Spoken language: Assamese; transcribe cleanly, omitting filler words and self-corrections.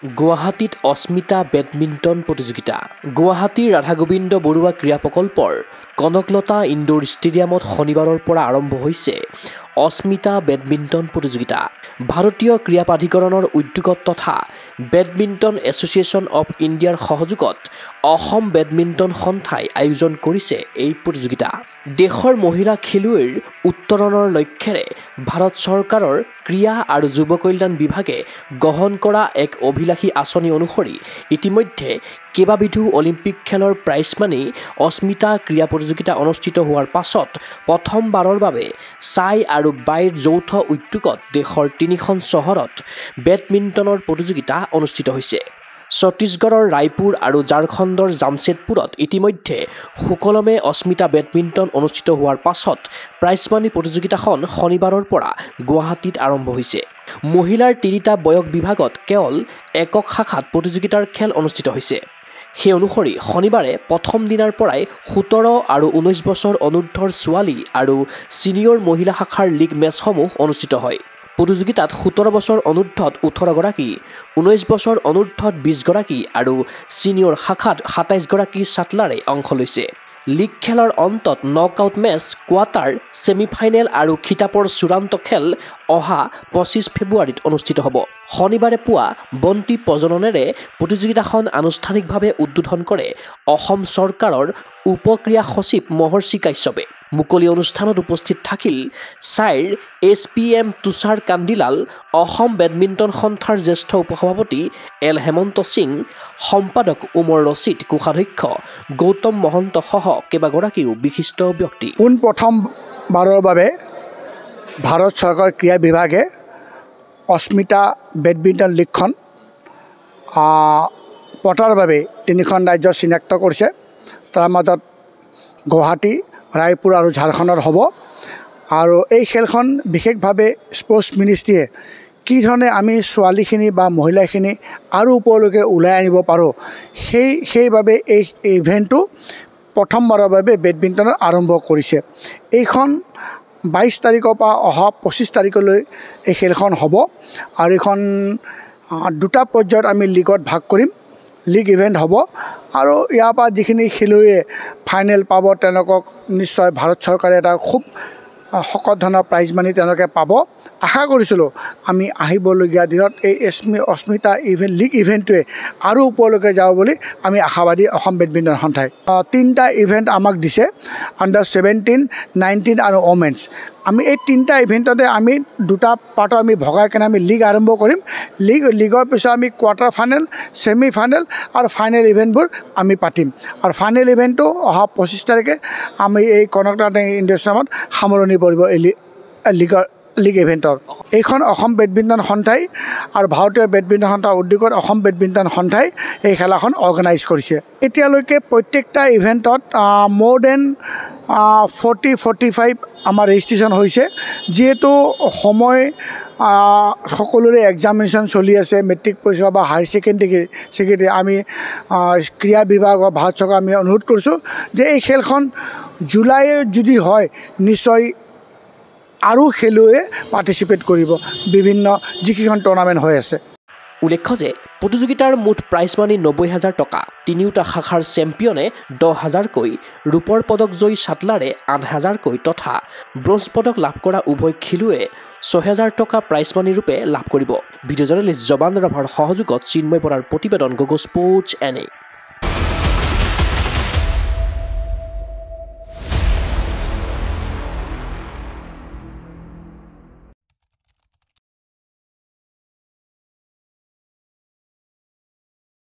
গুৱাহাটীত অস্মিতা বেডমিণ্টন প্ৰতিযোগিতা গুৱাহাটীৰ ৰাধা গোবিন্দ বৰুৱা ক্ৰীড়া প্ৰকল্পৰ কনকলতা ইনডোৰ ষ্টেডিয়ামত শনিবাৰৰ পৰা আৰম্ভ হৈছে অস্মিতা বেডমিণ্টন প্ৰতিযোগিতা। ভাৰতীয় ক্ৰীড়া প্ৰাধিকৰণৰ উদ্যোগত তথা বেডমিণ্টন এছ'চিয়েশ্যন অৱ ইণ্ডিয়াৰ সহযোগত অসম বেডমিণ্টন সন্থাই আয়োজন কৰিছে এই প্ৰতিযোগিতা। দেশৰ মহিলা খেলুৱৈৰ উত্তৰণৰ লক্ষ্যৰে ভাৰত চৰকাৰৰ ক্ৰীড়া আৰু যুৱ কল্যাণ বিভাগে গ্ৰহণ কৰা এক অভিলাষী আঁচনি অনুসৰি ইতিমধ্যে কেইবাবিধো অলিম্পিক খেলৰ প্ৰাইজ মানি অস্মিতা ক্ৰীড়া প্ৰতিযোগিতা অনুষ্ঠিত হোৱাৰ পাছত প্ৰথমবাৰৰ বাবে ছাই আৰু বাইৰ যৌথ উদ্যোগত দেশৰ 3খন চহৰত বেডমিণ্টনৰ প্ৰতিযোগিতা অনুষ্ঠিত হৈছে। ছত্তীশগড়ৰ ৰায়পুৰ আৰু ঝাৰখণ্ডৰ জামছেদপুৰত ইতিমধ্যে সুকলমে অস্মিতা বেডমিণ্টন অনুষ্ঠিত হোৱাৰ পাছত প্ৰাইজমানি প্ৰতিযোগিতাখন শনিবাৰৰ পৰা গুৱাহাটীত আৰম্ভ হৈছে। মহিলাৰ 3টা বয়স বিভাগত কেৱল একক শাখাত প্ৰতিযোগিতাৰ খেল অনুষ্ঠিত হৈছে। সেই অনুসৰি শনিবাৰে প্ৰথম দিনাৰ পৰাই 17 আৰু 19 বছৰ অনুৰ্ধৰ ছোৱালী আৰু ছিনিয়ৰ মহিলা শাখাৰ লীগ মেচসমূহ অনুষ্ঠিত হয়। প্ৰতিযোগিতাত 17 বছৰ অনুৰ্ধত 18 গৰাকী, 19 বছৰ অনুৰ্ধত 20 গৰাকী আৰু ছিনিয়ৰ শাখাত 27 গৰাকী শ্বাটলাৰে অংশ লৈছে। লীগ খেলৰ অন্তত নকআউট মেচ, কোৱাৰ্টাৰ, ছেমিফাইনেল আৰু খিতাপৰ চূড়ান্ত খেল অহা 25 ফেব্ৰুৱাৰীত অনুষ্ঠিত হ'ব। শনিবাৰে পুৱা বন্তি প্ৰজ্বলনেৰে প্ৰতিযোগিতাখন আনুষ্ঠানিকভাৱে উদ্বোধন কৰে অসম চৰকাৰৰ উপ ক্ৰীড়া সচিব মহৰ্ষি কাশ্যপে। মুকলি অনুষ্ঠানত উপস্থিত থাকিল ছাইৰ SPM তুষাৰ কান্দিলাল, অসম বেডমিণ্টন সন্থাৰ জ্যেষ্ঠ উপসভাপতি এল হেমন্ত সিং, সম্পাদক উমৰ ৰছিদ, কোষাধ্যক্ষ গৌতম মহন্ত সহ কেইবাগৰাকীও বিশিষ্ট ব্যক্তি। প্ৰথমবাৰৰ বাবে ভাৰত চৰকাৰৰ ক্ৰীড়া বিভাগে অস্মিতা বেডমিণ্টন লীগখন পতাৰ বাবে 3খন ৰাজ্য চিনাক্ত কৰিছে। তাৰ মাজত গুৱাহাটী, ৰায়পুৰ আৰু ঝাৰখণ্ডত হ'ব। আৰু এই খেলখন বিশেষভাৱে স্পৰ্টছ মিনিষ্ট্ৰীয়ে কি ধৰণে আমি ছোৱালীখিনি বা মহিলাখিনি আৰু ওপৰলৈকে ওলাই আনিব পাৰোঁ, সেইবাবে এই ইভেণ্টটো প্ৰথমবাৰৰ বাবে বেডমিণ্টনত আৰম্ভ কৰিছে। এইখন 22 তাৰিখৰ পৰা অহা 25 তাৰিখলৈ এই খেলখন হ'ব। আৰু এইখন 2টা পৰ্যায়ত আমি লীগত ভাগ কৰিম। লীগ ইভেণ্ট হ'ব আৰু ইয়াৰ পৰা যিখিনি খেলুৱৈয়ে ফাইনেল পাব তেওঁলোকক নিশ্চয় ভাৰত চৰকাৰে এটা খুব সকলো ধৰণৰ প্ৰাইজ মানি তেওঁলোকে পাব। আশা কৰিছিলোঁ আমি আহিবলগীয়া দিনত এই অস্মিতা লীগ ইভেণ্টটোৱে আৰু ওপৰলৈকে যাব বুলি আমি আশাবাদী অসম বেডমিণ্টন সন্থাই। 3টা ইভেণ্ট আমাক দিছে, আণ্ডাৰ 17, 19 আৰু ওমেন্স। আমি এই 3টা ইভেণ্টতে আমি 2টা পাৰ্টত আমি ভগাই কেনে আমি লীগ আৰম্ভ কৰিম। লীগৰ পিছত আমি কোৱাৰ্টাৰ ফাইনেল, ছেমি ফাইনেল আৰু ফাইনেল ইভেণ্টবোৰ আমি পাতিম। আৰু ফাইনেল ইভেণ্টটো অহা 25 তাৰিখে আমি এই কনকলতা ইনডোৰ ষ্টেডিয়ামত সামৰণি পৰিব এই লীগ ইভেণ্টৰ। এইখন অসম বেডমিণ্টন সন্থাই আৰু ভাৰতীয় বেডমিণ্টন সন্থাৰ উদ্যোগত অসম বেডমিণ্টন সন্থাই এই খেলাখন অৰ্গেনাইজ কৰিছে। এতিয়ালৈকে প্ৰত্যেকটা ইভেণ্টত মোৰ দেন 40-45 আমাৰ ৰেজিষ্ট্ৰেশ্যন হৈছে। যিহেতু সময় সকলোৰে এক্সামিনেশ্যন চলি আছে, মেট্ৰিক পৰীক্ষা বা হায়াৰ ছেকেণ্ডেৰী, আমি ক্ৰীড়া বিভাগৰ ভাৰত চৰকাৰ আমি অনুৰোধ কৰিছোঁ যে এই খেলখন জুলাই যদি হয় নিশ্চয় আৰু খেলুৱৈয়ে পাৰ্টিচিপেট কৰিব বিভিন্ন যিকেইখন টুৰ্ণামেণ্ট হৈ আছে। উল্লেখ্য যে প্ৰতিযোগিতাৰ মুঠ প্ৰাইজ মানি 90,000 টকা। 3টা শাখাৰ চেম্পিয়নে 10,000কৈ, ৰূপৰ পদক জয়ী শ্বাটলাৰে 8,000কৈ তথা ব্ৰঞ্জ পদক লাভ কৰা উভয় খেলুৱৈয়ে 6,000 টকা প্ৰাইজ মানি ৰূপে লাভ কৰিব। ভিডিঅ' জাৰ্নেলিষ্ট জবান ৰাভাৰ সহযোগত চিন্ময় বৰাৰ প্ৰতিবেদন, গগো স্পৰ্টছ NA।